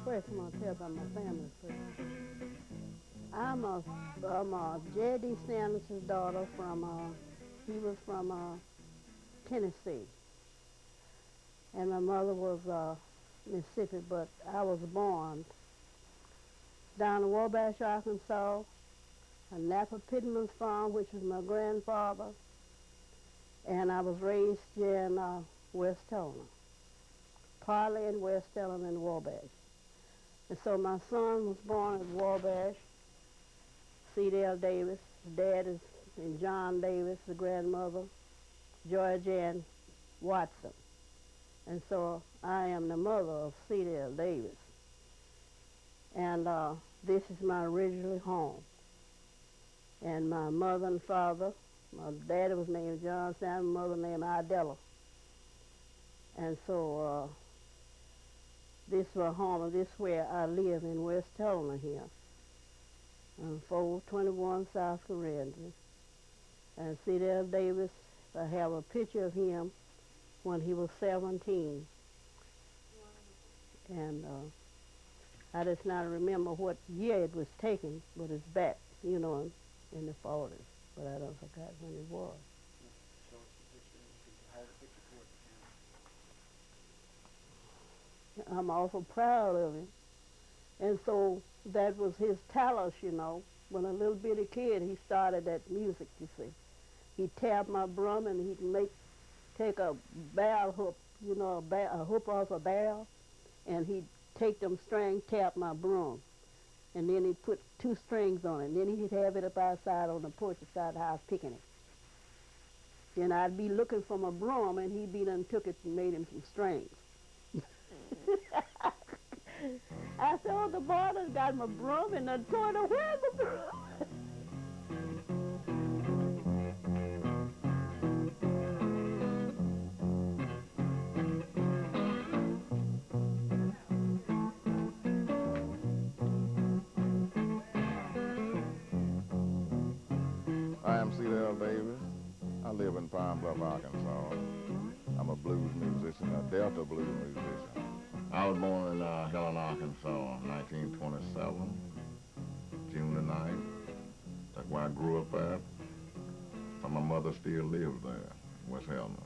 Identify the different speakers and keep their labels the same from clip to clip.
Speaker 1: first I'm going to tell about my family first. I'm J.D. Stanley's daughter he was from Tennessee. And my mother was Mississippi, but I was born down in Wabash, Arkansas, on Napa Pittman's farm, which was my grandfather, and I was raised in West Helena, partly in West Helena and Wabash. And so my son was born at Wabash, Cedell Davis. His dad is and John Davis, the grandmother, George Ann Watson. And so I am the mother of cedell Davis. And this is my original home. And my mother and father, my daddy was named John Sam, my mother named Idella. And so this is my home, and this is where I live in West Helena here, on 421 South Corinthian. And cedell Davis, I have a picture of him when he was 17. And I just not remember what year it was taken, but it's back, you know, in the 40s. But I don't forget when it was.
Speaker 2: Show us the picture. Hold the picture towards the camera.
Speaker 1: I'm awful proud of him. And so that was his talent, you know. When a little bitty kid, he started that music, you see. He'd tap my drum and he'd take a barrel hook, you know, a hook off a barrel, and he'd take them strings, tap my broom. And then he'd put 2 strings on it. And then he'd have it up outside on the porch outside the house picking it. Then I'd be looking for my broom, and he'd be done took it and made him some strings. I said, oh, the boy done got my broom and done tore it away the broom.
Speaker 3: I am cedell Davis. I live in Pine Bluff, Arkansas. I'm a blues musician, a Delta blues musician. I was born in Helena, Arkansas, 1927, June the 9th. That's where I grew up at. But my mother still lives there, West Helena.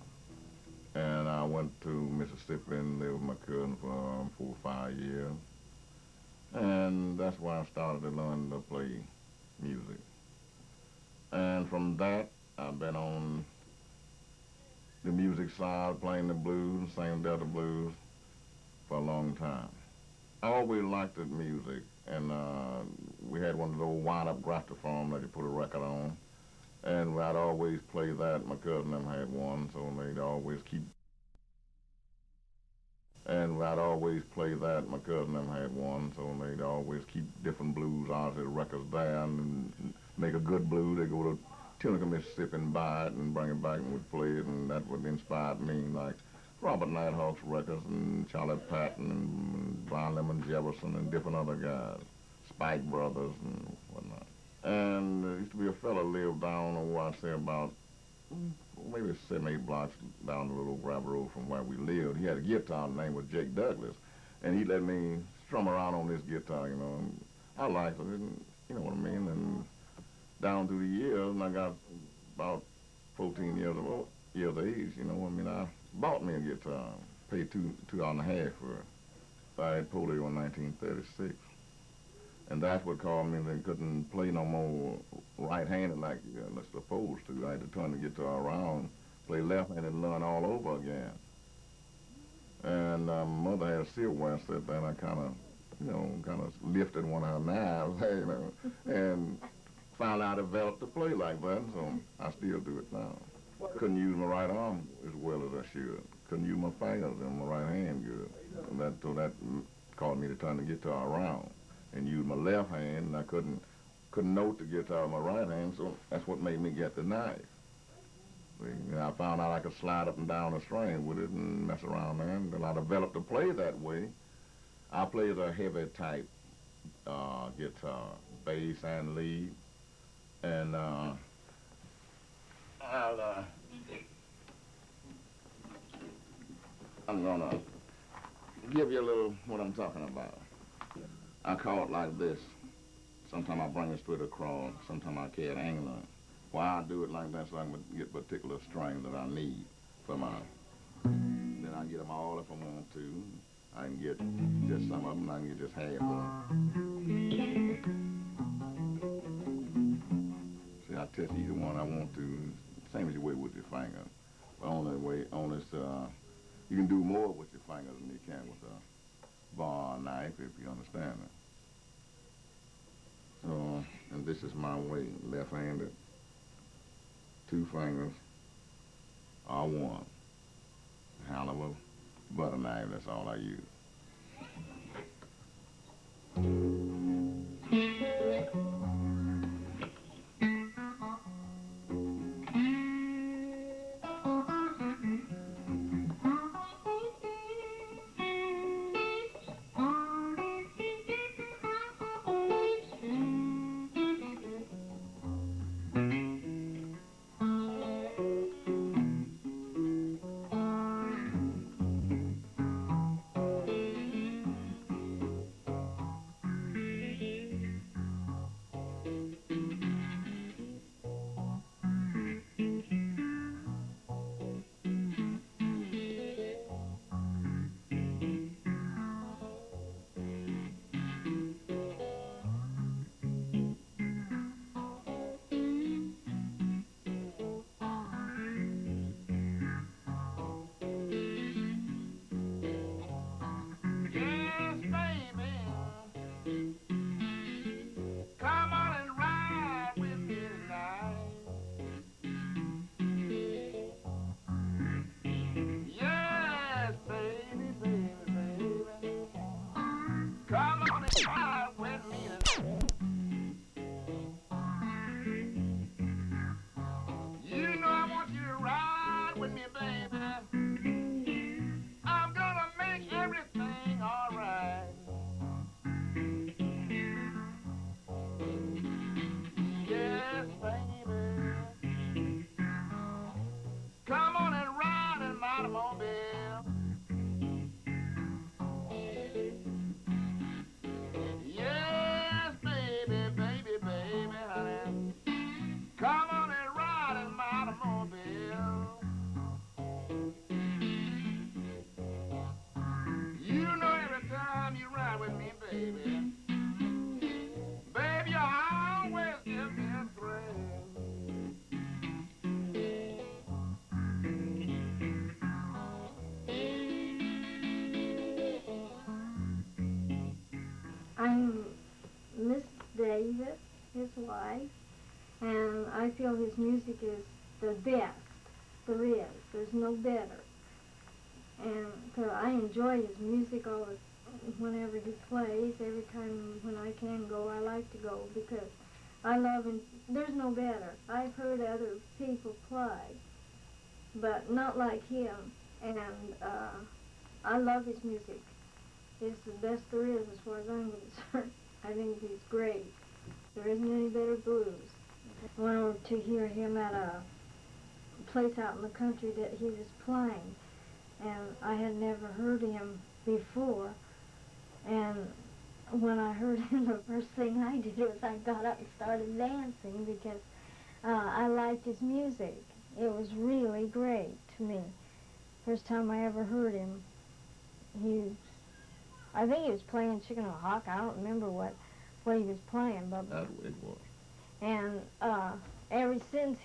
Speaker 3: And I went to Mississippi and lived with my cousin for 4 or 5 years. And that's where I started to learn to play music. And from that, I've been on the music side, playing the blues, singing Delta blues for a long time. I always liked the music, and we had one of those wind-up graphophone that you put a record on, and I'd always play that. My cousin them had one, so they'd always keep. And I'd always play that. My cousin them had one, so they'd always keep different blues out of the records there and make a good blues. They go to Tunica, Mississippi and buy it and bring it back and would play it, and that would inspire me, like Robert Nighthawk's records and Charlie Patton and Brown Lemon Jefferson and different other guys, Spike Brothers and whatnot. And there used to be a fellow lived down, I say about maybe 7 or 8 blocks down the little gravel road from where we lived. He had a guitar, his name was Jake Douglas, and he let me strum around on this guitar, you know, and I liked it, and, you know what I mean, and down through the years, and I got about 14 years of age, you know, I mean, I bought me a guitar, paid $2.50 for it. I had polio in 1936. And that's what caused me they couldn't play no more right-handed like they're supposed to. I had to turn the guitar around, play left-handed and learn all over again. And my mother had a silverware set there, and I kind of lifted one of her knives, you know, and found out I developed to play like that, so I still do it now. Couldn't use my right arm as well as I should. Couldn't use my fingers and my right hand good. And so that caused me to turn the guitar around and use my left hand, and I couldn't note the guitar with my right hand, so that's what made me get the knife. See, I found out I could slide up and down the string with it and mess around there, and then I developed to play that way. I play the heavy type guitar, bass and lead, and I'm gonna give you a little what I'm talking about. I call it like this. Sometimes I bring it straight across. Sometimes I carry it angular. Why I do it like that so I can get particular strings that I need for my. Then I get them all if I want to. I can get just some of them. I can get just half of them. See, I test either one I want to. Same as you way with your finger. But only you can do more with your fingers than you can with a bar knife, if you understand it. So, and this is my way, left-handed. 2 fingers, or one. Hell of a butter knife, that's all I use.
Speaker 4: I'm Miss Davis, his wife, and I feel his music is the best there is. There's no better. And so I enjoy his music whenever he plays. Every time when I can go, I like to go because I love him. There's no better. I've heard other people play, but not like him. And I love his music. It's the best there is as far as I'm concerned. I think he's great. There isn't any better blues. I went to hear him at a place out in the country that he was playing, and I had never heard him before. And when I heard him, the first thing I did was I got up and started dancing because I liked his music. It was really great to me. First time I ever heard him, I think he was playing Chicken and Hawk. I don't remember what he was playing, but
Speaker 3: It was.
Speaker 4: and ever since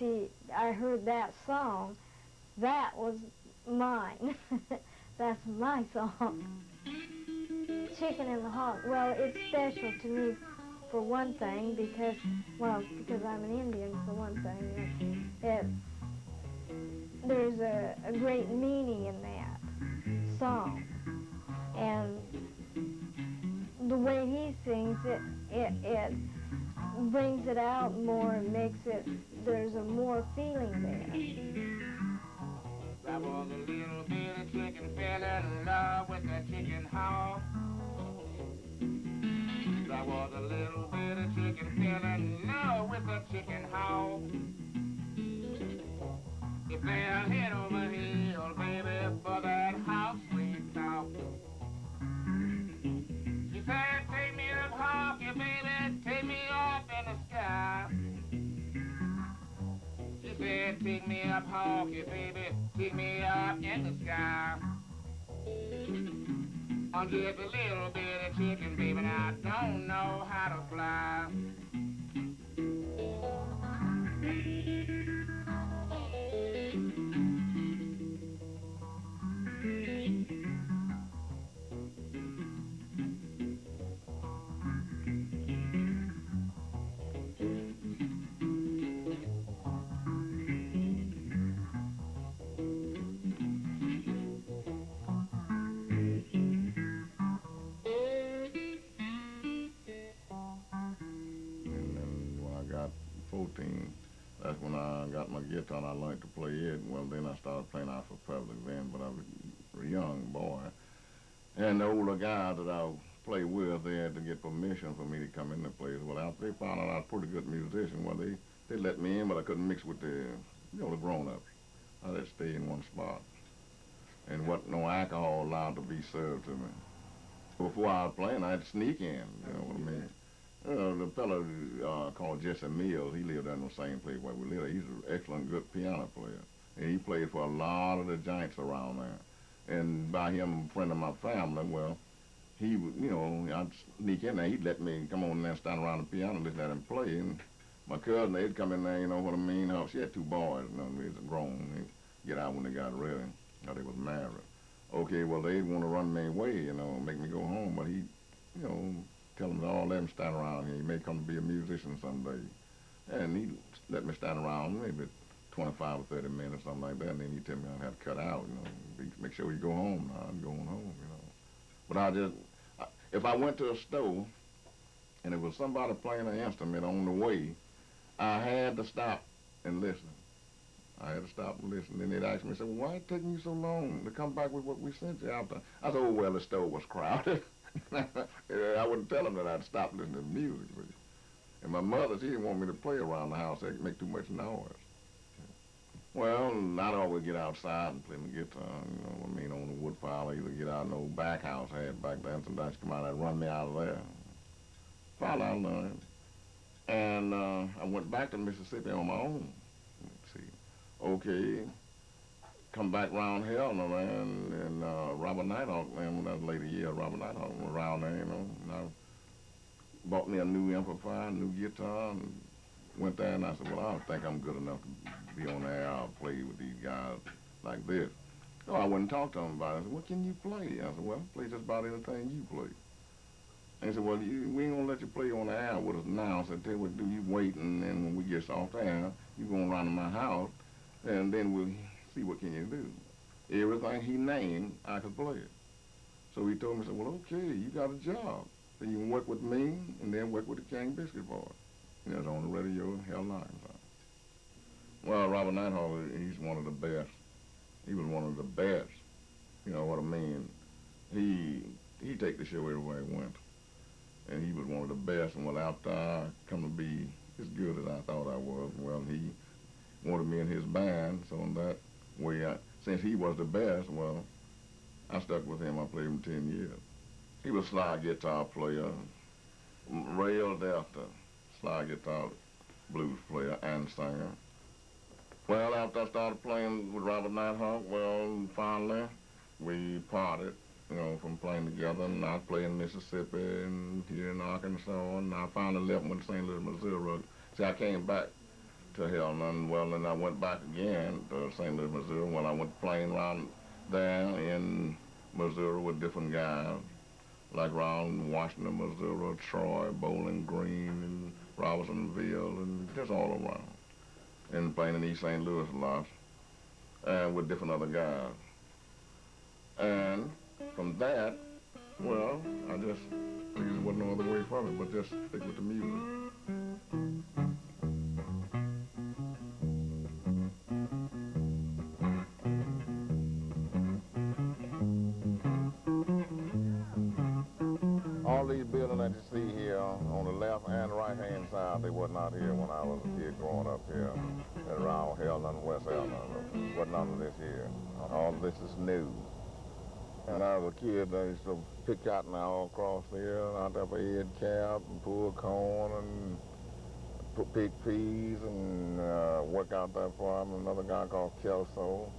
Speaker 4: I heard that song, that was mine. That's my song. Chicken and the Hawk. Well, it's special to me for one thing because I'm an Indian for one thing. There's a great meaning in that song, and the way he sings it brings it out more and makes it, there's a more feeling there.
Speaker 5: That was a little bit of chicken fell in love with that chicken hawk. That was a little bit of chicken fell in love with that chicken hawk. He fell head over heels, baby, for that house we talked. take me up hawky, baby, take me up in the sky. I'm just a little bit of chicken, baby, and I don't know how to fly.
Speaker 3: And then when I got 14, that's when I got my guitar and I learned to play it. Well, then I started playing out for public then, but I was a young boy. And the older guys that I played with, they had to get permission for me to come in the place. Well, after they found out I was a pretty good musician, well, they let me in, but I couldn't mix with the, the grown-ups. I had to stay in one spot. And wasn't no alcohol allowed to be served to me. Before I was playing, I had to sneak in, you know what I mean? The fellow called Jesse Mills, he lived in the same place where we lived. He's an excellent, good piano player. And he played for a lot of the giants around there. And by him, a friend of my family, well, he would, I'd sneak in there. He'd let me come on there and stand around the piano and listen at him play. And my cousin, they'd come in there, you know what I mean? She had two boys, they was grown. They'd get out when they got ready, or they was married. Okay, well, they'd want to run me away, make me go home. But he, tell them to all let him stand around here. He may come to be a musician someday. And he'd let me stand around maybe 25 or 30 minutes, something like that. And then he'd tell me I'd have to cut out, make sure you go home. Now, I'm going home, But if I went to a store and there was somebody playing an instrument on the way, I had to stop and listen. I had to stop and listen. Then they'd ask me, say, well, why it taking you so long to come back with what we sent you after? I said, oh, well, the store was crowded. I wouldn't tell them that I'd stop listening to music. And my mother, she didn't want me to play around the house. They'd make too much noise. Well, I'd always get outside and play my guitar, on the wood pile. Either get out in the old back house I had back then. Sometimes come out and run me out of there. Finally, I learned. And I went back to Mississippi on my own. Let's see. Okay. Come back round here, man, and Robert Nighthawk, man, when that lady here, Robert Nighthawk was around there, and I bought me a new amplifier, a new guitar, and went there, and I said, well, I don't think I'm good enough to be on the air. I'll play with these guys like this. So I went and talked to them about it. I said, what can you play? I said, well, I play just about anything you play. And he said, well, we ain't gonna let you play on the air with us now. So I tell you what, do you wait, and then when we get off the air, you go around to my house, and then we'll see what can you do. Everything he named, I could play it. So he told me, said, well, okay, you got a job. So you can work with me and then work with the King Biscuit Boys. And that's on the radio, hell nine. Well, Robert Nighthawk, he's one of the best. He was one of the best. You know what I mean? He take the show everywhere he went. And he was one of the best. And well, after I come to be as good as I thought I was, well, he wanted me in his band. So in that way, since he was the best, well, I stuck with him. I played him 10 years. He was a slide guitar player, rail delta, slide guitar, blues player, and singer. Well, after I started playing with Robert Nighthawk, well, finally, we parted, from playing together, and I played in Mississippi and here in Arkansas, and I finally left with St. Louis, Missouri. See, I came back to Helena, well, then I went back again to St. Louis, Missouri. Well, I went playing around there in Missouri with different guys, like around Washington, Missouri, Troy, Bowling Green, and Robertsonville, and just all around. And playing in East St. Louis a lot, and with different other guys. And from that, well, I just figured there wasn't no other way from it, but just stick with the music. All these buildings that you see here on the left and right-hand side, they were not here when I was a kid growing up here around Helena and West Helena. There wasn't none of this here. All this is new. When I was a kid, I used to pick cotton all across here, out there for head cap and pull corn and pick peas and work out there for him. Another guy called Kelso.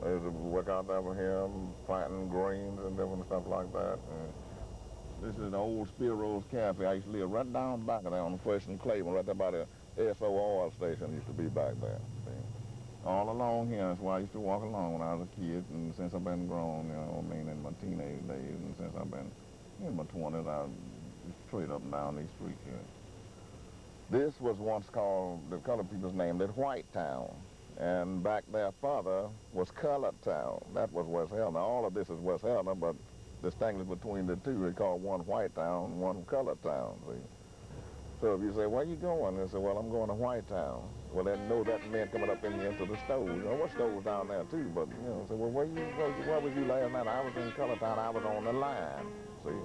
Speaker 3: I used to work out there for him, planting greens and different stuff like that. And this is the old Spiro's Cafe. I used to live right down back of there on First and Claiborne, right there by the SO oil station used to be back there. See? All along here, that's why I used to walk along when I was a kid, and since I've been grown, you know, I mean, in my teenage days, and since I've been in my 20s, I straight up and down these streets here. This was once called, the colored people's name, it White Town. And back there further was Colored Town. That was West Helena. All of this is West Helena, but distinguished between the two, they call one White Town, one Colored Town, see? So if you say, where you going? They say, well, I'm going to White Town. Well, they know that meant coming up in here into the stove. You know, what stove's down there too, but, you know, say, well, where was you last night? I was in Colored Town, I was on the line, see?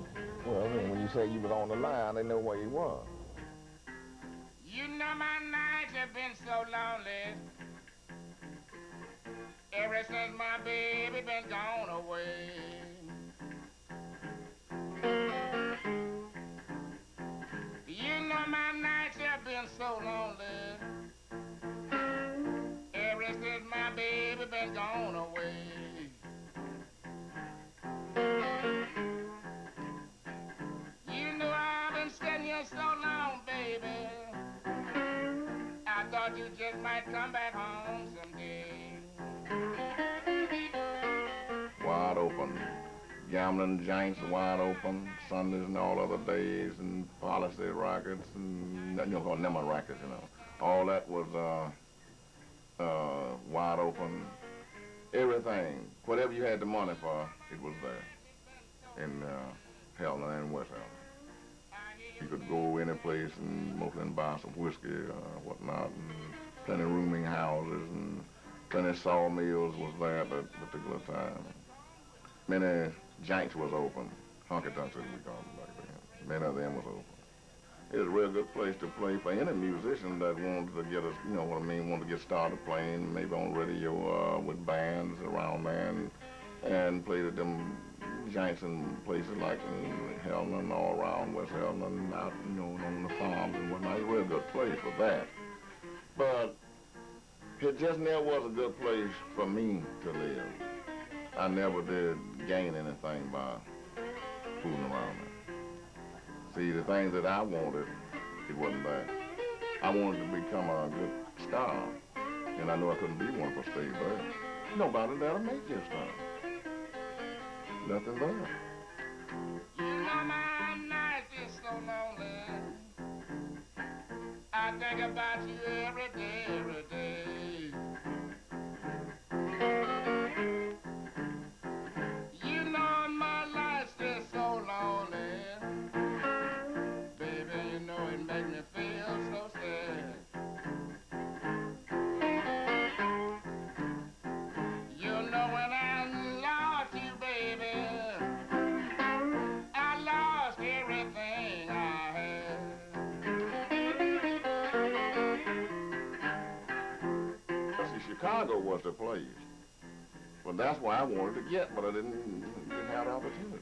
Speaker 3: Well, then when you say you was on the line, they know where you was.
Speaker 5: You know my nights have been so lonely. Ever since my baby been gone away. You know my nights have been so lonely. Ever since my baby been gone away. You know I've been sitting here so long, baby. I thought you just might come back home someday.
Speaker 3: Wide open. Gambling joints wide open, Sundays and all other days, and policy rackets, and you know, called them rackets, you know. All that was wide open. Everything, whatever you had the money for, it was there in Helena and West Helena. You could go any place and mostly buy some whiskey or whatnot, and plenty of rooming houses, and plenty of sawmills was there at that particular time. Many joints was open. Honky-tonks, as we call them back then. Many of them was open. It was a real good place to play for any musician that wanted to get us, you know what I mean, wanted to get started playing, maybe on radio with bands around there, and played at them joints in places like in Helena and all around West Helena and out, you know, on the farms and whatnot. It was a real good place for that. But it just never was a good place for me to live. I never did gain anything by fooling around there. See, the things that I wanted, it wasn't there. I wanted to become a good star, and I knew I couldn't be one for Steve there. Nobody there to make you a star. Nothing there.
Speaker 5: You know my nights is so lonely. I think about you every day, every day.
Speaker 3: Chicago was the place. Well, that's why I wanted to get, but I didn't have the opportunity.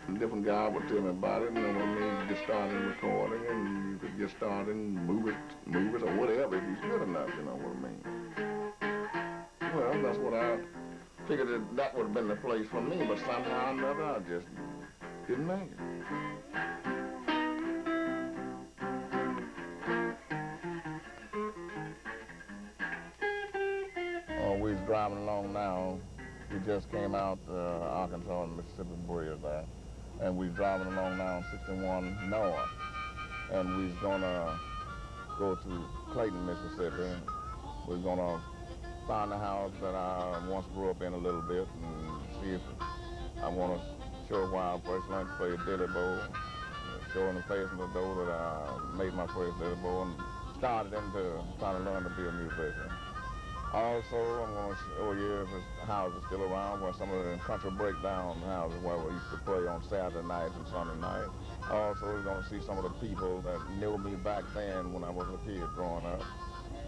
Speaker 3: A different guy would tell me about it, you know what I mean, you get started recording, and you could get started in movies or whatever if you're good enough, you know what I mean. Well, that's what I figured that would have been the place for me, but somehow or another I just didn't make it. We're driving along now. We just came out Arkansas and Mississippi bridge there, and we're driving along now 61 North, and we're gonna go to Clayton, Mississippi. We're gonna find a house that I once grew up in a little bit and see if I want to show a while first learn to play a dilly bow, showing the face of the door that I made my first dilly bow and started into trying to learn to be a musician. Also, I'm going to show you if this house is still around, where some of the country breakdown houses where we used to play on Saturday nights and Sunday nights. Also, we're going to see some of the people that knew me back then when I was a kid growing up.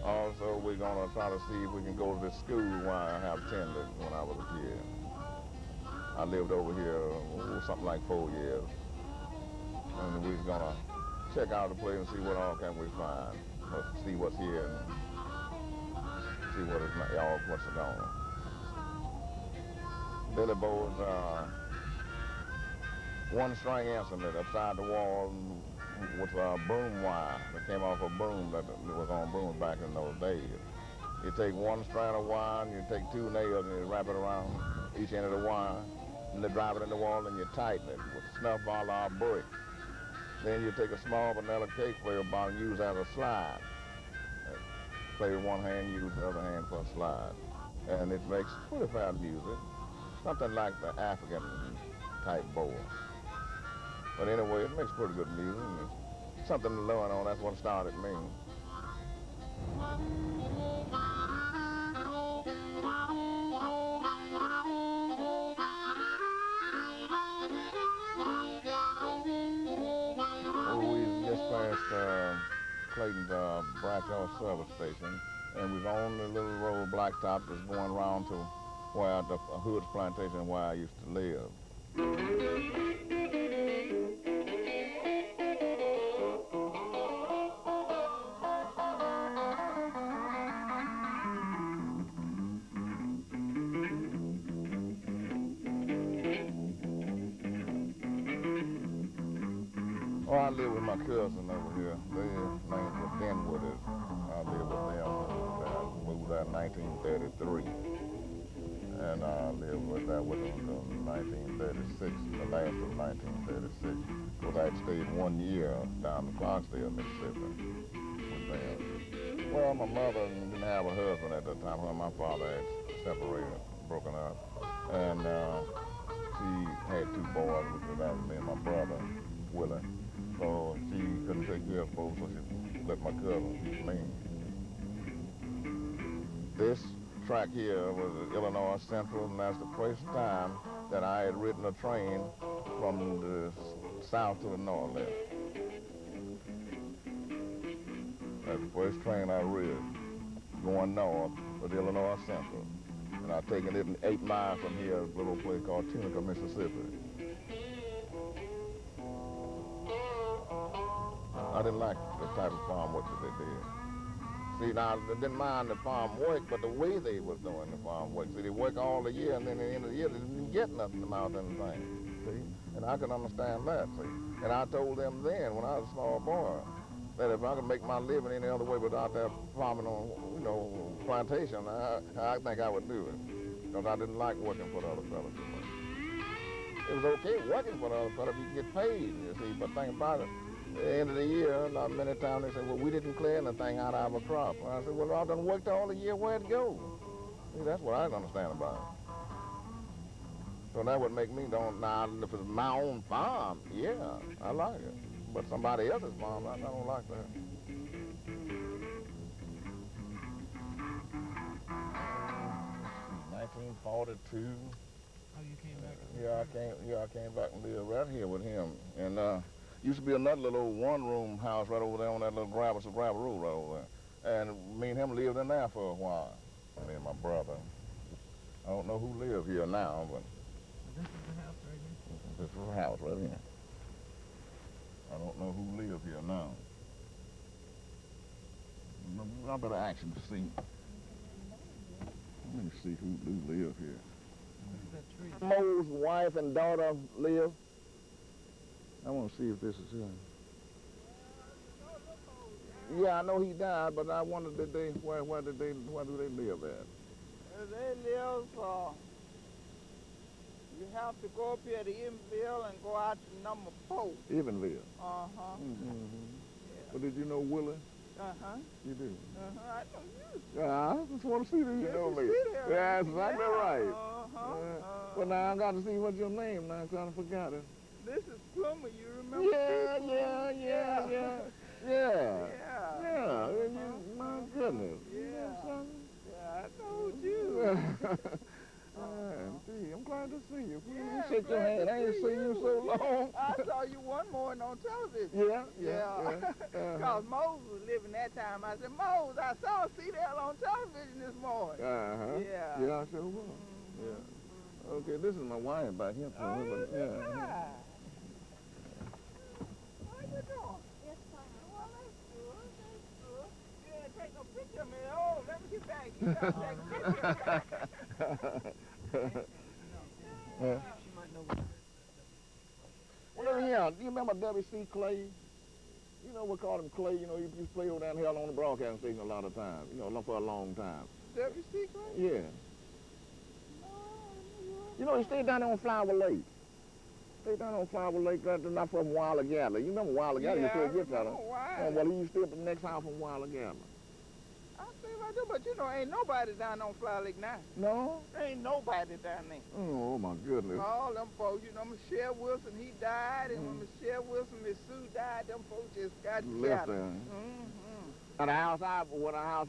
Speaker 3: Also, we're going to try to see if we can go to the school where I have attended when I was a kid. I lived over here something like 4 years. And we're going to check out the place and see what all can we find. Let's see what's here and see what is all what's gone. Billy Bo's one string instrument upside the wall with a broom wire that came off a broom that was on brooms back in those days. You take one strand of wire and you take two nails and you wrap it around each end of the wire and then drive it in the wall and you tighten it with snuff ball or brick. Then you take a small vanilla cake flavor bottle and use as a slide. Play with one hand, use the other hand for a slide. And it makes pretty fine music. Something like the African type bowl. But anyway, it makes pretty good music. It's something to learn on, that's what started me. We just passed Clayton's Bradshaw service station, and we was on the little road blacktop that's going around to where the Hood's plantation where I used to live. Well, I live with my cousin over here. Their names were Denwooders. I lived with them. Moved out in 1933. And I lived with them until 1936, the last of 1936. Because I had stayed 1 year down in Clarksdale, Mississippi with them. Well, my mother didn't have a husband at that time. Her and my father had separated, broken up. And she had two boys, which was that was me and my brother, Willie. So she couldn't take care of both, so she let my cousin keep me. This track here was Illinois Central, and that's the first time that I had ridden a train from the south to the north left. That's the first train I rid going north was Illinois Central. And I've taken it 8 miles from here, a little place called Tunica, Mississippi. I didn't like the type of farm work that they did. See, now, I didn't mind the farm work, but the way they was doing the farm work. See, they work all the year, and then at the end of the year, they didn't get nothing out of anything, see? And I could understand that, see? And I told them then, when I was a small boy, that if I could make my living any other way but out there farming on, plantation, I think I would do it. Because I didn't like working for the other fellas too much. It was okay working for the other fellas if you could get paid, you see, but think about it. At the end of the year, many times they say, well, we didn't clear anything out of our crop. And I said, well, I done worked all the year, where'd it go? See, that's what I didn't understand about it. So that would make me now, if it's my own farm, yeah, I like it. But somebody else's farm, I don't like that. 1942.
Speaker 2: Oh, you came back?
Speaker 3: I came back and lived right here with him. And used to be another little old one-room house right over there on that little gravel road right over there. And me and him lived in there for a while. Me and my brother. I don't know who lives here now, but
Speaker 2: This is the house right here?
Speaker 3: this is the house right here. I don't know who lives here now. I better ask him to see. Let me see who lives here.
Speaker 2: That tree.
Speaker 3: Mo's wife and daughter live. I want to see if this is him. Yeah, I know he died, but I wonder where do they live at?
Speaker 6: They live, you have to go up here to Evansville and go out to number 4.
Speaker 3: Evansville.
Speaker 6: Uh-huh.
Speaker 3: Mm-hmm.
Speaker 6: Yeah.
Speaker 3: But did you know Willie?
Speaker 6: Uh-huh.
Speaker 3: You do?
Speaker 6: Uh-huh. I know you.
Speaker 3: Yeah, I just want to see that you
Speaker 6: Yes,
Speaker 3: know
Speaker 6: you
Speaker 3: me.
Speaker 6: see that.
Speaker 3: Yeah, that's exactly right.
Speaker 6: Uh-huh.
Speaker 3: Well, now I got to see what's your name now, because I forgot it.
Speaker 6: This is Plummer, you remember?
Speaker 3: Yeah.
Speaker 6: Yeah.
Speaker 3: My goodness.
Speaker 6: Yeah.
Speaker 3: You know something?
Speaker 6: Yeah, I told you.
Speaker 3: Gee, I'm glad to see you.
Speaker 6: Yeah,
Speaker 3: Shake your
Speaker 6: glad
Speaker 3: hand.
Speaker 6: to
Speaker 3: I ain't
Speaker 6: see
Speaker 3: seen you so long.
Speaker 6: I saw you one morning on television.
Speaker 3: Yeah.
Speaker 6: Because Mose was living that time. I said, Mose, I saw cedell on television this morning. Yeah.
Speaker 3: Yeah, I sure will. Yeah. Okay, this is my wife back here.
Speaker 6: Oh,
Speaker 3: Yeah.
Speaker 6: right. How you doing? take no picture of me. Oh, let me get back. You gotta take a picture.
Speaker 2: She might know what.
Speaker 3: Well, yeah, do you remember W.C. Clay? You know, we called him Clay. You know, he used to play over down here on the broadcasting station a lot of times. You know, for a long time.
Speaker 6: W.C. Clay?
Speaker 3: Yeah. You know, he stayed down there on Flower Lake. Stayed down on Flower Lake, right not from Wilder Galler. You remember Wilder Galler?
Speaker 6: Yeah,
Speaker 3: You played
Speaker 6: I
Speaker 3: guitar.
Speaker 6: remember Wilder.
Speaker 3: Oh, well, he used to stay up the next house from Wilder Galler.
Speaker 6: I think I do, but you know, ain't nobody down on Flower Lake now.
Speaker 3: No?
Speaker 6: Ain't nobody down there.
Speaker 3: Oh, my goodness.
Speaker 6: All them folks, you know, Michelle Wilson, he died, and when Michelle Wilson, Miss Sue died, them folks just got
Speaker 3: Left
Speaker 6: together.
Speaker 3: there. And the house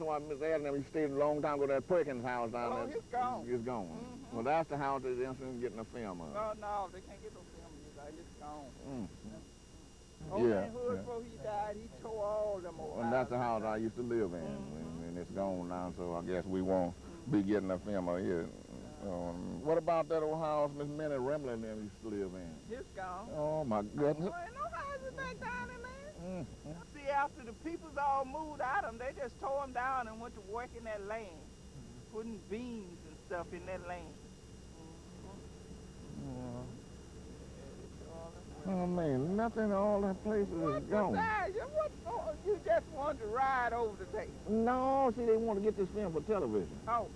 Speaker 3: where Miss Adams, he stayed a long time ago, that Perkins house down there.
Speaker 6: Oh, it's gone.
Speaker 3: It's gone. Well, that's the house they're interested in getting a film of.
Speaker 6: Oh, no, they can't get no film. It's gone. Oh,
Speaker 3: Yeah.
Speaker 6: man, Hood, before he died, he tore all them old
Speaker 3: And that's the house
Speaker 6: houses
Speaker 3: I used to live in, and it's gone now, so I guess we won't be getting a film of it. What about that old house Miss Minnie Remley and them used to live in?
Speaker 6: It's gone.
Speaker 3: Oh, my goodness.
Speaker 6: Well, ain't no houses back down in there. See, after the peoples all moved out of them, they just tore them down and went to work in that land, putting beams and stuff in that land.
Speaker 3: Oh, man, nothing, all that places is gone.
Speaker 6: Besides, you just wanted to ride over the tape.
Speaker 3: No, see, they want to get this film for television.
Speaker 6: Oh,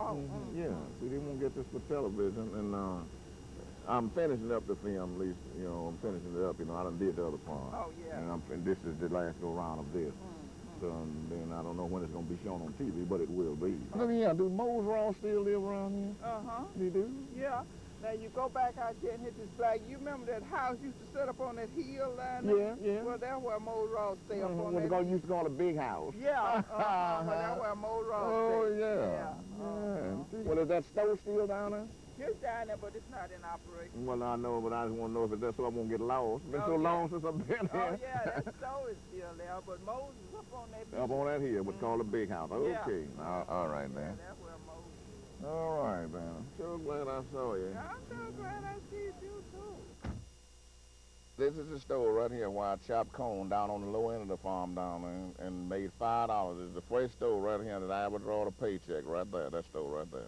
Speaker 3: Yeah, see, they want to get this for television, and I'm finishing up the film, at least, you know, I'm finishing it up, you know, I done did the other part.
Speaker 6: Oh, yeah.
Speaker 3: And this is the last go-round of this. So, and then I don't know when it's going to be shown on TV, but it will be. Yeah, do Mose Ross still live around here?
Speaker 6: Uh-huh.
Speaker 3: They do?
Speaker 6: Yeah. Now, you go back out there and hit this black, you remember that house used to set up on that hill down there?
Speaker 3: Yeah.
Speaker 6: Well, that's where Mose Ross stay up on
Speaker 3: What
Speaker 6: that
Speaker 3: they used to call a big house.
Speaker 6: Yeah, well, that's where Mose Ross
Speaker 3: Oh,
Speaker 6: stay.
Speaker 3: yeah. Well, is that stove still down there?
Speaker 6: It's down there, but it's not in operation.
Speaker 3: Well, I know, but I just want to know if it's there so I won't get lost. It's been so long since I've been
Speaker 6: Oh,
Speaker 3: here.
Speaker 6: yeah, that stove is still there, but Moses is up on that
Speaker 3: Up on that hill, what's called a big house.
Speaker 6: Yeah.
Speaker 3: Okay. All right,
Speaker 6: Yeah,
Speaker 3: then.
Speaker 6: that's where Moses is.
Speaker 3: All right, then. I'm sure glad I saw you.
Speaker 6: I'm so glad I see you, too.
Speaker 3: This is the store right here where I chopped corn down on the low end of the farm down there and made $5. It's the first store right here that I ever drawed a paycheck right there, that store right there.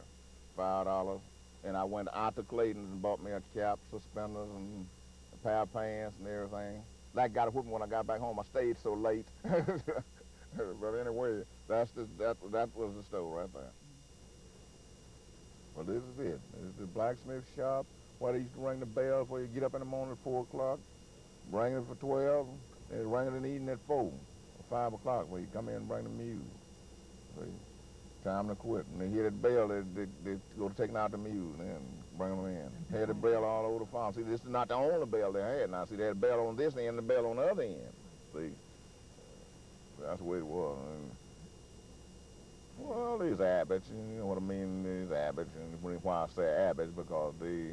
Speaker 3: $5. And I went out to Clayton's and bought me a cap, suspenders, and a pair of pants and everything. That got a whooping when I got back home. I stayed so late. But anyway, that was the store right there. Well, this is it. This is the blacksmith shop where they used to ring the bell before you get up in the morning at 4 o'clock. Ring it for 12, and ring it in the evening at 4 or 5 o'clock where you come in and bring the mule. See? Time to quit. And they hear that bell, they go to taking out the mule and bring them in. They had the bell all over the farm. See, this is not the only bell they had. Now, see, they had a bell on this end and the bell on the other end. See? That's the way it was. And, well, these abbots, you know what I mean, these abbots, and why I say abbots, because they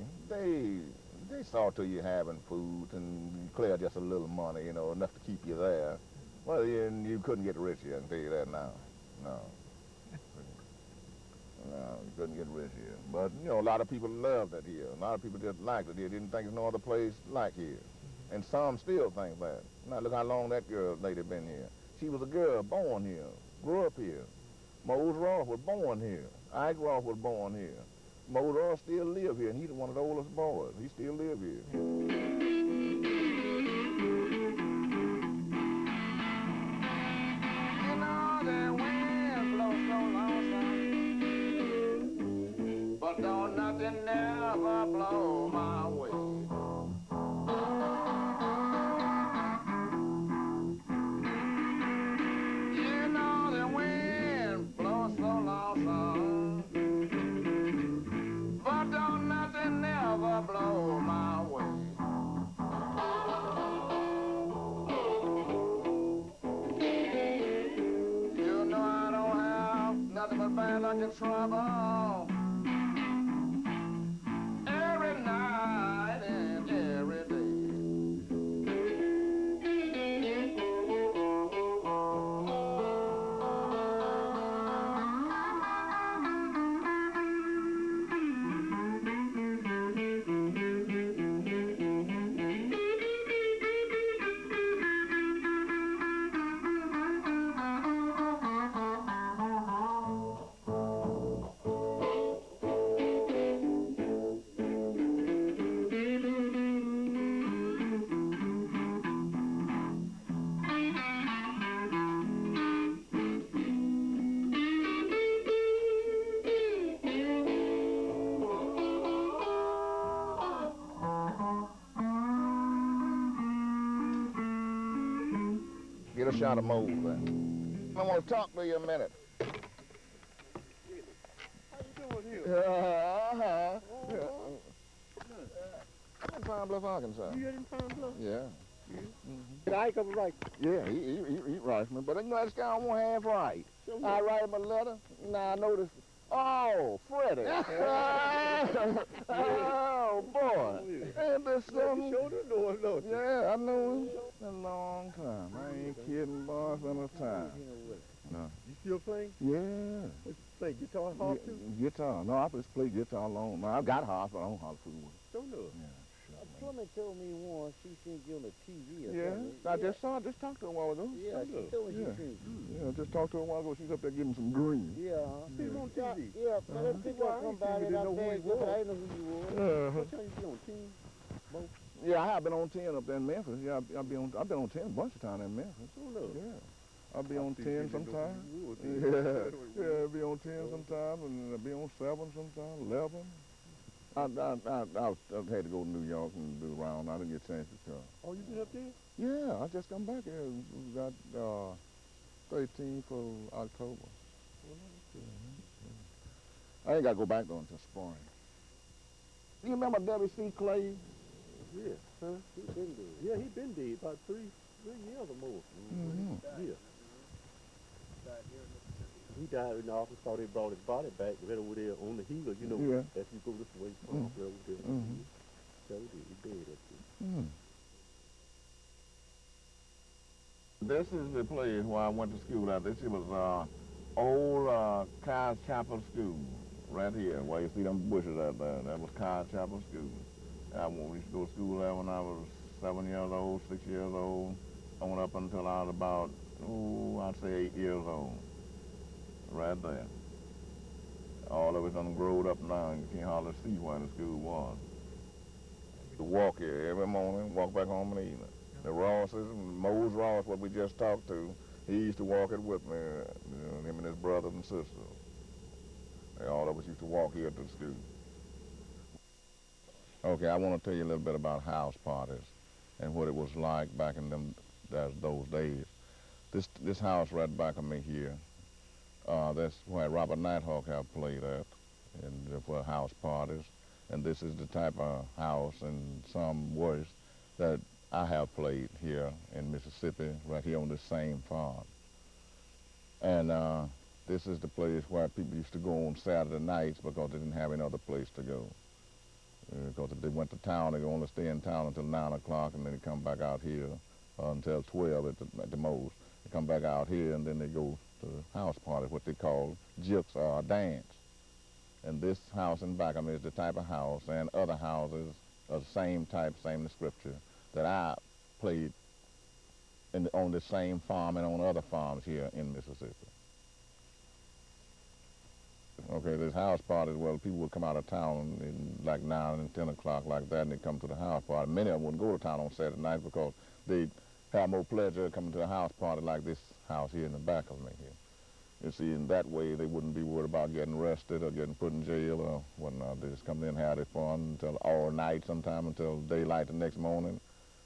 Speaker 3: saw to you having food and clear just a little money, you know, enough to keep you there. Well, you couldn't get rich here, I can tell you that now. No. No, you couldn't get rich here. But, you know, a lot of people loved it here. A lot of people just liked it here. Didn't think there's no other place like here. And some still think that. Now, look how long that lady been here. She was a girl born here, grew up here. Mose Ross was born here. Ike Ross was born here. Mose Ross still live here, and he's one of the oldest boys. He still live here.
Speaker 5: You know the wind blows so lonesome, but don't nothing never blow my way. You know the wind blows so lonesome, but don't nothing never blow my way. You know I don't have nothing but bad luck and trouble every night and every day.
Speaker 3: get a shot of mold then. I want to talk to you a minute.
Speaker 2: How you doing here?
Speaker 3: Uh-huh. I'm in Pine Bluff, Arkansas.
Speaker 2: You in Pine Bluff?
Speaker 3: Yeah.
Speaker 2: Did I come right?
Speaker 3: Yeah, he writes me, but you know, this guy won't half right.
Speaker 2: So
Speaker 3: I write him a letter, now I notice, oh, Freddie. Oh, boy. Ain't this something?
Speaker 2: Sure do know him, don't you?
Speaker 3: Yeah, I know him a long time. I ain't kidding, boy, it's been a time. No.
Speaker 2: You still playing?
Speaker 3: Yeah.
Speaker 2: What you play, guitar, harp too?
Speaker 3: Guitar. No, I just play guitar long. I've got harp, but I don't harp food with it.
Speaker 2: Don't know.
Speaker 3: Yeah.
Speaker 7: Plummet told me once she seen you on the TV or
Speaker 3: Yeah,
Speaker 7: something.
Speaker 3: I just talked to her a while ago.
Speaker 7: Yeah, she told me
Speaker 3: Yeah.
Speaker 7: she seen you.
Speaker 3: Yeah, just talked to her a while ago. She's up there giving some green.
Speaker 7: Yeah.
Speaker 2: See him on TV.
Speaker 7: Yeah, but them people
Speaker 2: Well, I
Speaker 7: come
Speaker 2: ain't
Speaker 7: by
Speaker 2: seen you,
Speaker 7: and
Speaker 2: didn't
Speaker 7: I
Speaker 2: know who he
Speaker 7: begged her, but
Speaker 2: was.
Speaker 7: I didn't know who you were.
Speaker 3: Uh-huh.
Speaker 2: What time you been on team?
Speaker 3: Yeah, I have been on 10 up there in Memphis. Yeah, I've been on 10 a bunch of times in Memphis.
Speaker 2: Don't know.
Speaker 3: Yeah. I'll be on
Speaker 2: see
Speaker 3: 10
Speaker 2: you didn't know
Speaker 3: sometime.
Speaker 2: who you was.
Speaker 3: Yeah, I'll be on 10 sometime, and I'll be on 7 sometime, 11. I had to go to New York and do a round. I didn't get a chance to come.
Speaker 2: Oh, you been up there?
Speaker 3: Yeah, I just come back here. We got 13th of October. I ain't got to go back though until spring. Do you remember Debbie C. Clay?
Speaker 2: Yeah. Huh?
Speaker 7: He been there.
Speaker 2: Yeah, he been dead about three years or more. Yeah. He died in Arkansas. They brought his body back right over there on the hill, you know,
Speaker 3: Yeah.
Speaker 2: as you go this way from right over there. So he dead up there.
Speaker 3: This is the place where I went to school at. This was old Kyle Chapel School right here, where you see them bushes out there. That was Kyle Chapel School. We used to go to school there when I was 7 years old, 6 years old. I went up until I was about, I'd say 8 years old. Right there. All of it's done growed up now, and you can't hardly see where the school was. To walk here every morning, walk back home in the evening. The Rosses, Mose Ross, what we just talked to, he used to walk it with me, him and his brothers and sisters. All of us used to walk here to the school. Okay, I want to tell you a little bit about house parties and what it was like back in those days. This house right back of me here, that's where Robert Nighthawk have played at, and for house parties. And this is the type of house, and some worse, that I have played here in Mississippi, right here on this same farm. And this is the place where people used to go on Saturday nights because they didn't have any other place to go. Because if they went to town, they could only stay in town until 9 o'clock, and then they come back out here until 12 at the most. They come back out here, and then they go to the house party, what they call jukes or dance. And this house in back of me is the type of house, and other houses of the same type, same description, that I played on the same farm and on other farms here in Mississippi. Okay, this house party, well, people would come out of town in like 9 and 10 o'clock like that, and they'd come to the house party. Many of them wouldn't go to town on Saturday night because they'd have more pleasure coming to a house party like this house here in the back of me here. You see, in that way, they wouldn't be worried about getting arrested or getting put in jail or whatnot. They just come in and have their fun until all night sometime, until daylight the next morning.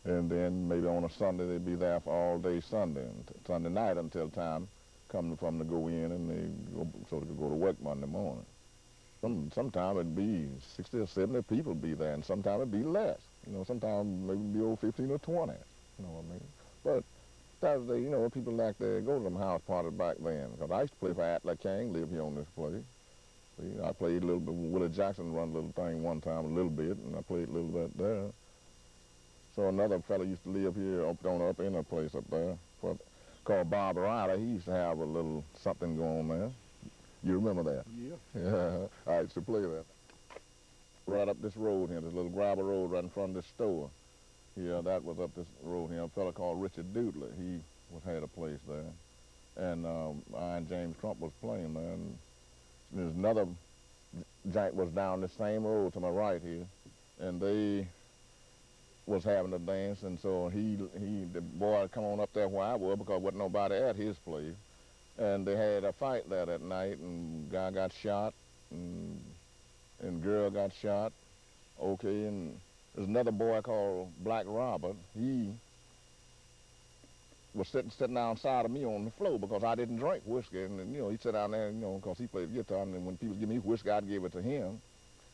Speaker 3: And then maybe on a Sunday, they'd be there for all day Sunday night until time come for them to go in, and so they could go to work Monday morning. Sometimes it'd be 60 or 70 people be there, and sometimes it'd be less. You know, sometimes maybe be over 15 or 20. You know what I mean? But that's the, you know, people like to go to them house parties back then. Because I used to play for Atla King, live here on this place. See, I played a little bit. Willie Jackson run a little thing one time, a little bit, and I played a little bit there. So another fella used to live here up in a place up there called Bob Ryder. He used to have a little something going there. You remember that?
Speaker 2: Yeah.
Speaker 3: Yeah, I used to play that. Right up this road here, this little gravel road right in front of this store. Yeah, that was up this road here. A fella called Richard Doodley. He had a place there. And I and James Trump was playing there. And there's another giant was down the same road to my right here. And they was having a dance, and so the boy come on up there where I was because wasn't nobody at his place. And they had a fight there that night, and guy got shot, and girl got shot. Okay, and there's another boy called Black Robert. He was sitting down side of me on the floor because I didn't drink whiskey. And you know, he sat down there, you know, because he played guitar. And then when people give me whiskey, I'd give it to him.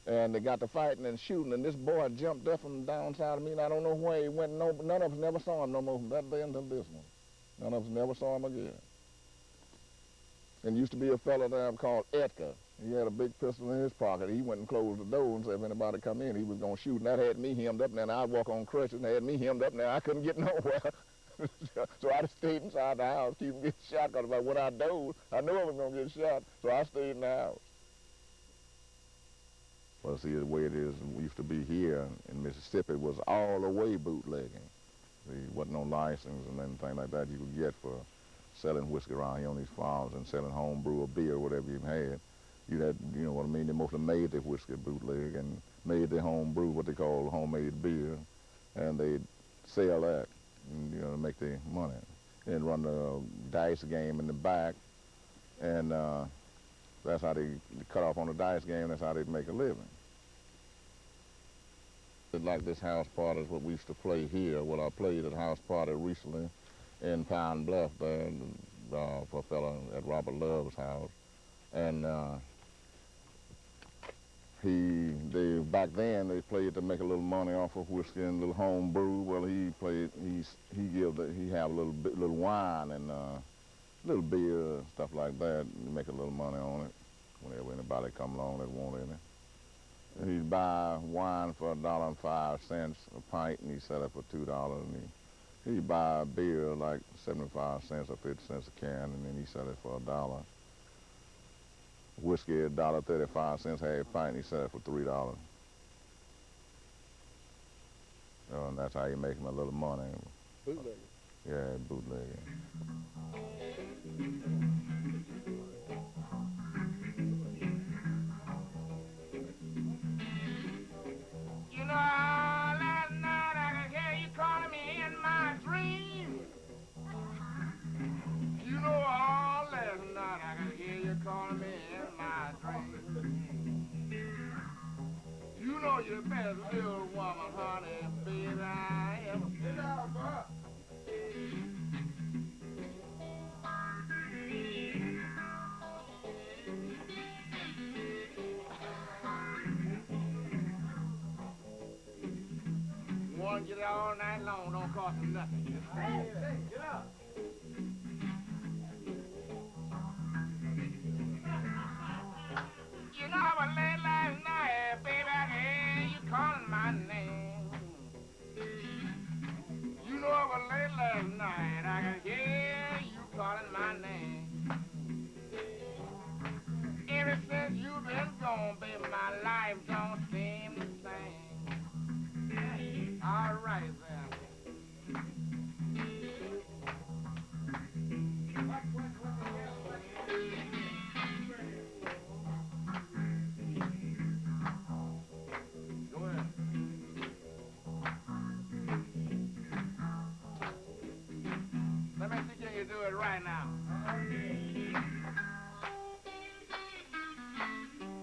Speaker 3: And they got to fighting and shooting. And this boy jumped up from down side of me, and I don't know where he went. No, none of us never saw him no more from that day until this one. None of us never saw him again. And used to be a fellow there called Edgar. He had a big pistol in his pocket. He went and closed the door and said if anybody come in, he was going to shoot. And that had me hemmed up. And then I'd walk on crutches and they had me hemmed up. And I couldn't get nowhere. So I just stayed inside the house, keep getting shot. Because when I dozed, I knew I was going to get shot. So I stayed in the house. Well, see, the way it is, we used to be here in Mississippi was all the way bootlegging. There wasn't no license and anything like that you could get for selling whiskey around here on these farms and selling home brew or beer or whatever you had. You had, you know what I mean, they mostly made their whiskey bootleg and made their home brew, what they call homemade beer, and they'd sell that, and, you know, to make their money. And run the dice game in the back, and that's how they cut off on the dice game, that's how they'd make a living. Like this house party is what we used to play here. Well, I played at a house party recently in Pine Bluff there for a fellow at Robert Love's house. And back then they played to make a little money off of whiskey and a little home brew. Well, he have a little wine and little beer, stuff like that, and make a little money on it whenever anybody come along that want any. And he'd buy wine for $1.05 a pint, and he'd sell it for $2. And he'd buy beer like 75 cents or 50 cents a can, and then he'd sell it for $1. Whiskey $1.35 half a pint, and he sell it for $3. And that's how you make him a little money.
Speaker 2: Bootlegger.
Speaker 3: Yeah, bootlegging.
Speaker 5: You know, last night I could hear you calling me in my dream. You know, all last night I could hear you calling me in my dream. You know you're the best little woman, honey, baby, I ever seen. One get it all night long, don't cost him nothing. Hey, get up. You know I was late last night, baby, I hear you calling my name. You know I was late last night, I can hear you calling my name. Ever since you've been gone, baby, my life don't seem the same. All right, then. Go ahead. Let me see, can you do it right now?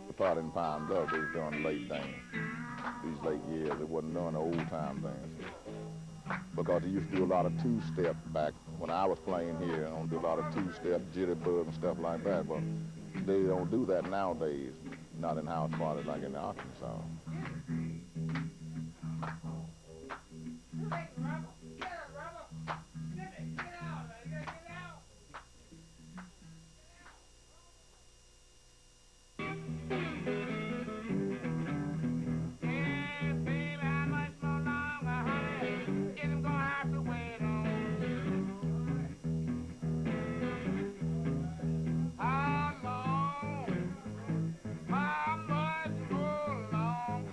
Speaker 3: The part in Pine Bluff, they was doing late things. These late years, it wasn't doing the old-time things. Because they used to do a lot of two-step back when I was playing here. They don't do a lot of two-step, jitterbug and stuff like that. But they don't do that nowadays, not in house parties like in Arkansas.
Speaker 5: How much more long?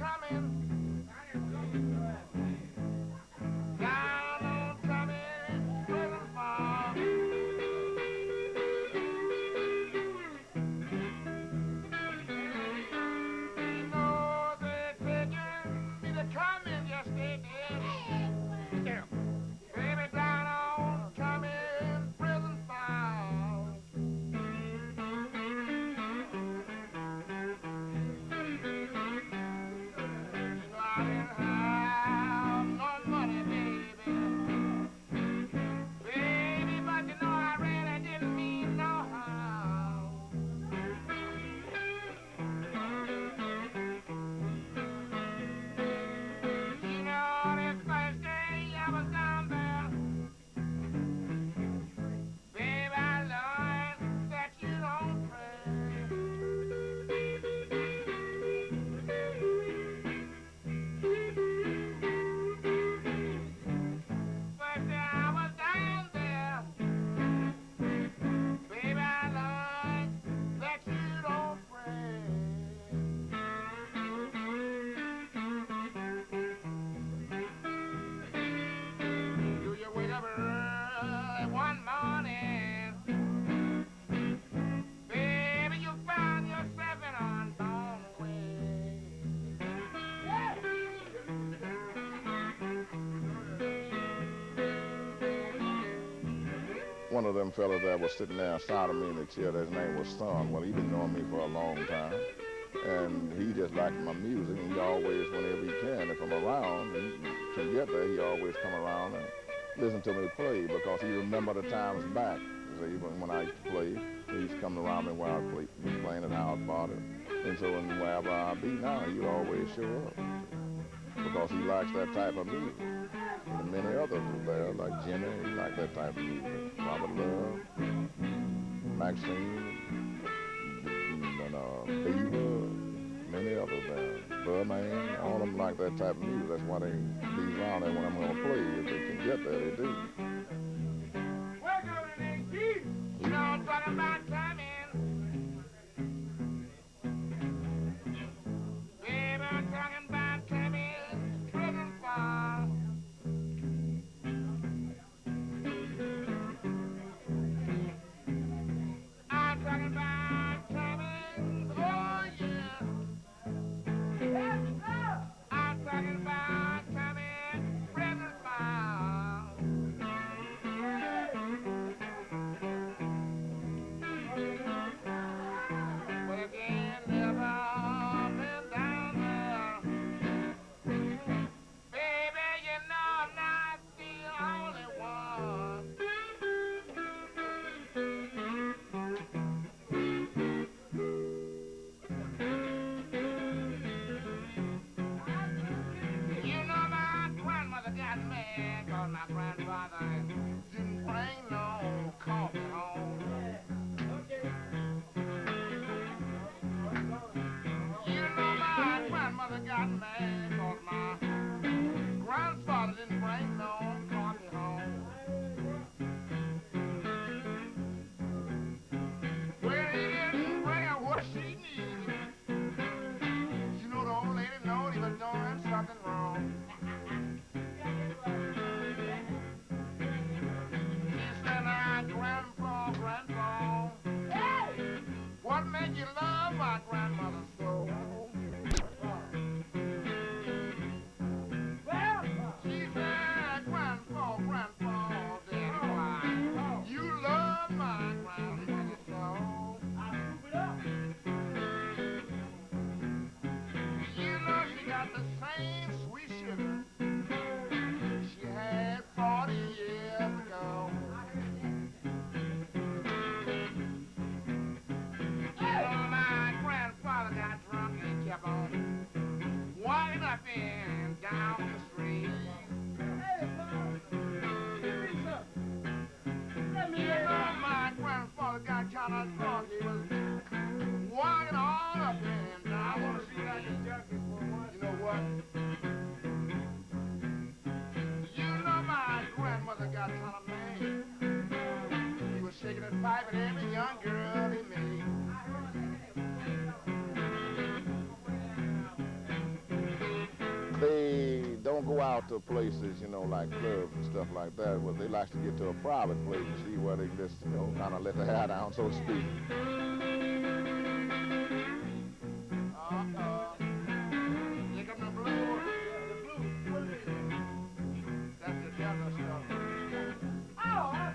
Speaker 5: coming down on coming prison farm. You know they're taking me to coming, yes they did. Yeah. Baby down on coming prison farm. I didn't have no money, baby. Baby, but you know I really didn't mean no harm. You know, the first day I was down there, baby, I learned that you don't pray. First day I was down there, baby, I learned that you don't pray. Do you wake up early one morning, baby, you found yourself in an unknown way.
Speaker 3: One of them fellas that was sitting there inside of me in the chair, his name was Son. Well, he been knowing me for a long time. And he just liked my music, and he always, whenever he can, if I'm around, he can get there, he always come around and listen to me play, because he remember the times back. See, when I used to play, he's coming around me while I was playing at house party. And so wherever I be now, he'll always show up, because he likes that type of music. And many others are there, like Jimmy, he likes that type of music. Robert Love, Maxine, and Beaver, many others there. Burman, all of them like that type of music. That's why they be around there when I'm going to play. If they can get there, they do.
Speaker 5: You know I'm talking about coming. Baby, I'm talking about coming prison farm. I'm talking about coming, oh yeah. I'm talking about coming prison farm. But again, never been down there. Baby, you know I'm not the only one. You know my grandmother got mad 'cause my grandfather didn't bring no coffee home. You know my grandmother got mad 'cause my grandfather didn't bring no coffee home. Well, he didn't bring her what she needed. You know the old lady knowed he was doing something wrong. She said, "Now, grandpa, what made you love my grandmother so?" She said, "Grandpa, dear, why you love my grandmother so?" You know she got the same sweet sugar she had 40 years ago. You know my grandfather got drunk and kept on walking up and down the street. You know my grandfather got kind of drunk. He was walking all up and down the street. You know what? You know my grandmother got kind of mad. He was shaking his pipe at every young girl he met.
Speaker 3: they don't go out to places, you know, like clubs and stuff like that, but they like to get to a private place and see where they can just, you know, kind of let the hair down, so to speak.
Speaker 5: Here come the blues. The blues. What is it? That's the devil stuff. Oh, I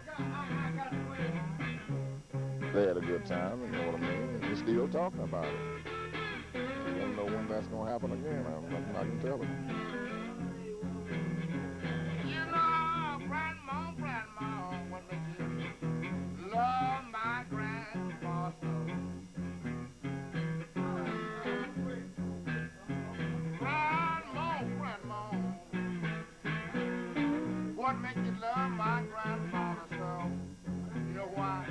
Speaker 5: got the way.
Speaker 3: They had a good time, you know what I mean? They're still talking about it. You don't know when that's going to happen again. I can tell it.
Speaker 5: You know, grandma, what makes you love my grandpa so? Grandma, what makes you love my grandfather so? You know why?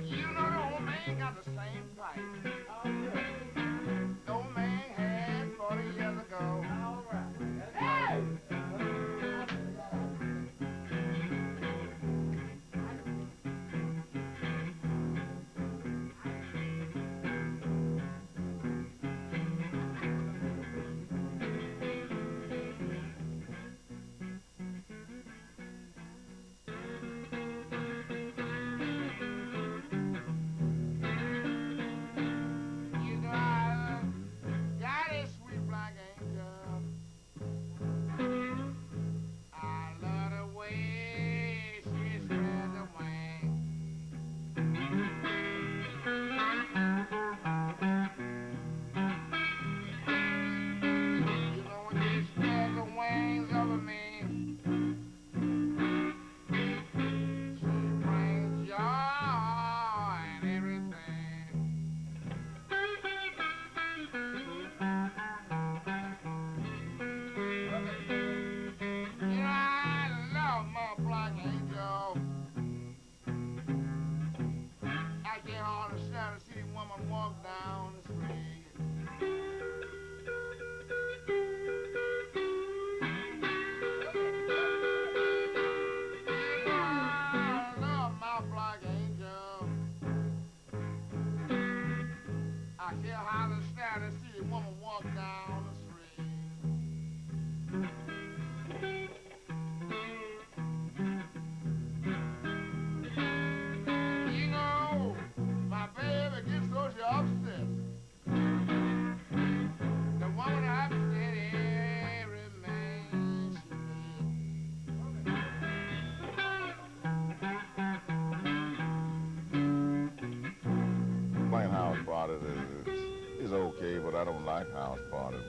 Speaker 5: You know the old man got the same pipe. The old man had 40 years ago. Hey! You know I got a sweet black angel. I love the way she spreads her wings. You know when she spreads her wings over me, she brings joy and everything. You know I love my black angel. I can't hardly stand to see a woman walk down the street. You know I love my black angel. I can't hardly stand to see a woman walk down the street. You know, my baby gets so she upset. The woman I've said every man she
Speaker 3: Playing house parties is okay, but I don't like house parties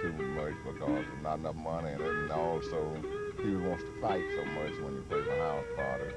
Speaker 3: too much because there's not enough money in it, and also people wants to fight so much when you play for house parties.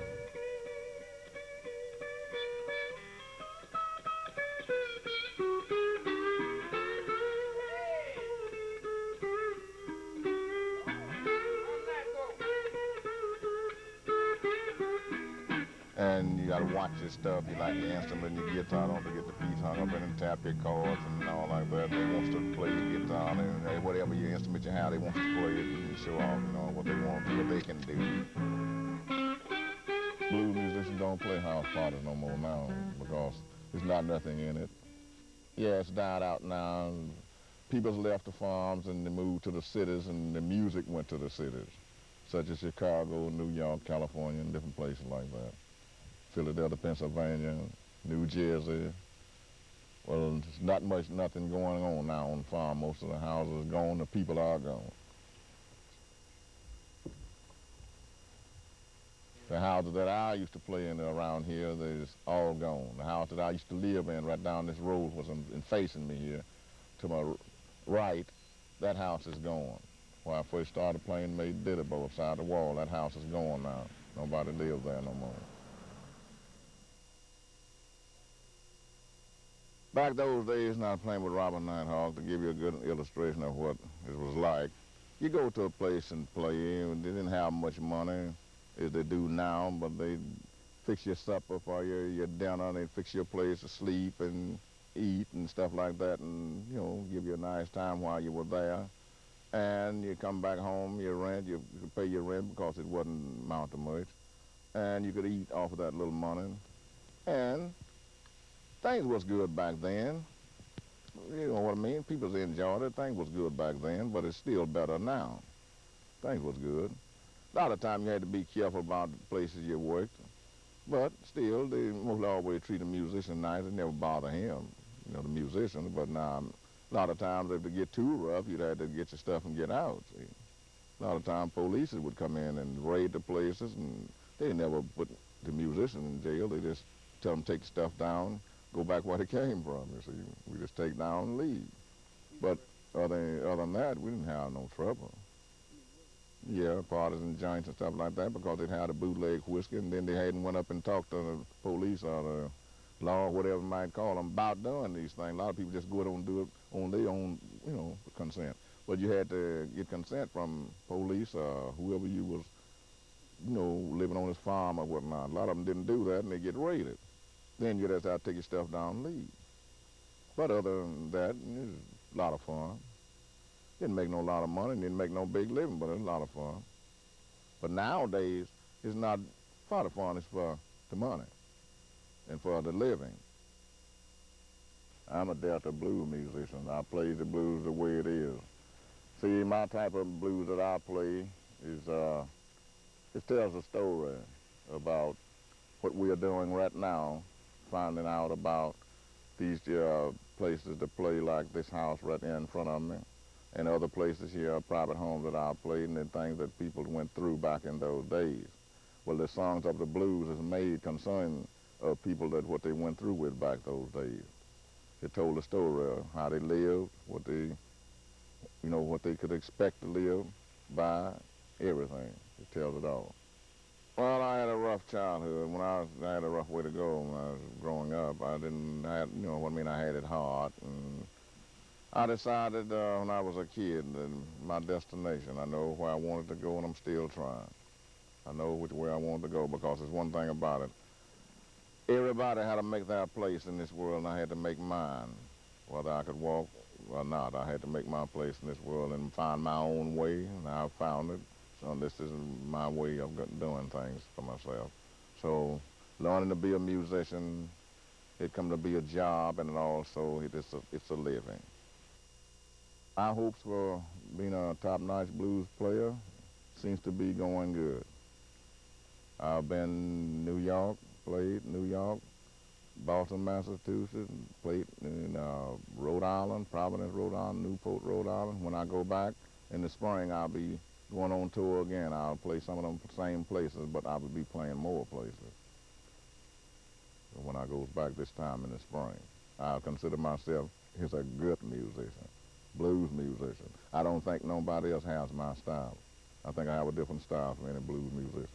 Speaker 3: And you gotta watch your stuff. You like your instrument, your guitar, don't forget the piece hung up in and tap your chords and all like that. They want to play your guitar and whatever your instrument you have, they want to play it and show off, you know, what they want, what they can do. Blues musicians don't play house parties no more now because there's not nothing in it. Yeah, it's died out now. People's left the farms and they moved to the cities, and the music went to the cities, such as Chicago, New York, California, and different places like that. Philadelphia, Pennsylvania, New Jersey. Well, there's not much, nothing going on now on the farm. Most of the houses are gone, the people are gone. The houses that I used to play in around here, they're all gone. The house that I used to live in right down this road was facing me here. To my right, that house is gone. When I first started playing, made Diddy-Bo beside the wall. That house is gone now. Nobody lives there no more. Back those days, now playing with Robert Nighthawk, to give you a good illustration of what it was like. You go to a place and play, and they didn't have much money as they do now, but they fix your supper for you, your dinner, they fix your place to sleep and eat and stuff like that, and, you know, give you a nice time while you were there. And you come back home, your rent, you pay your rent because it wasn't amount to much, and you could eat off of that little money. And things was good back then. you know what I mean? People enjoyed it. Things was good back then, but it's still better now. Things was good. A lot of times you had to be careful about the places you worked, but still, they mostly always treat a musician nice. It never bother him, you know, the musician. But now, a lot of times if they get too rough, you'd have to get your stuff and get out. See? A lot of times police would come in and raid the places, and they never put the musician in jail. They just tell them take the stuff down, go back where they came from. You see, we just take down and leave. But other than that, we didn't have no trouble. Yeah, parties and joints and stuff like that, because they'd had a bootleg whiskey, and then they hadn't went up and talked to the police or the law or whatever you might call them about doing these things. A lot of people just go out and do it on their own, you know, consent. But you had to get consent from police or whoever you was, you know, living on this farm or whatnot. A lot of them didn't do that, and they get raided. Then you just have to take your stuff down and leave. But other than that, it was a lot of fun. Didn't make no lot of money, didn't make no big living, but it was a lot of fun. But nowadays, it's not for the fun, it's for the money and for the living. I'm a Delta blues musician. I play the blues the way it is. See, my type of blues that I play is, it tells a story about what we are doing right now, finding out about these places to play, like this house right there in front of me, and other places here, private homes that I played, and the things that people went through back in those days. Well, the songs of the blues is made concerning people that what they went through with back those days. It told the story of how they lived, what they, you know, what they could expect to live by, everything. It tells it all. Well, I had a rough childhood. I had a rough way to go when I was growing up. I didn't have, you know what I mean, I had it hard. And I decided when I was a kid that my destination, I know where I wanted to go, and I'm still trying. I know which way I wanted to go, because there's one thing about it. Everybody had to make their place in this world, and I had to make mine. Whether I could walk or not, I had to make my place in this world and find my own way, and I found it. So this is my way of doing things for myself. So learning to be a musician, it come to be a job, and also it's a living. My hopes for being a top-notch blues player seems to be going good. I've been New York, played New York, Boston, Massachusetts, played in Rhode Island, Providence, Rhode Island, Newport, Rhode Island. When I go back in the spring, I'll be going on tour again. I'll play some of them same places, but I will be playing more places when I goes back this time in the spring. I consider myself as a good musician, blues musician. I don't think nobody else has my style. I think I have a different style from any blues musician.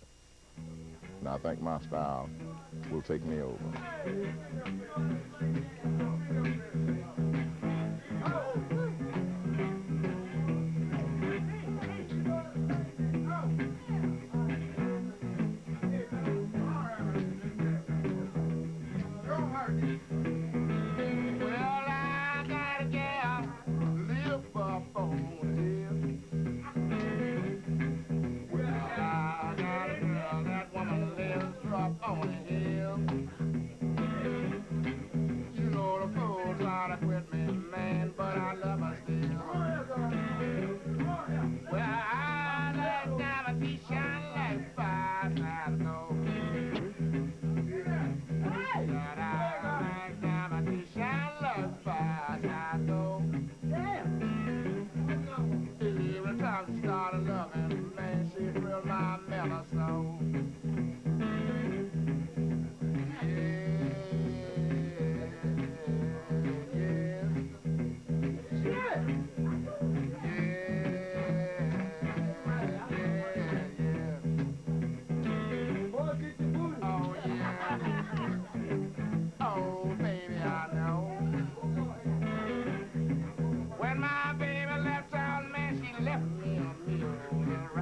Speaker 3: And I think my style will take me over. When my baby left town, man, she left me a mule.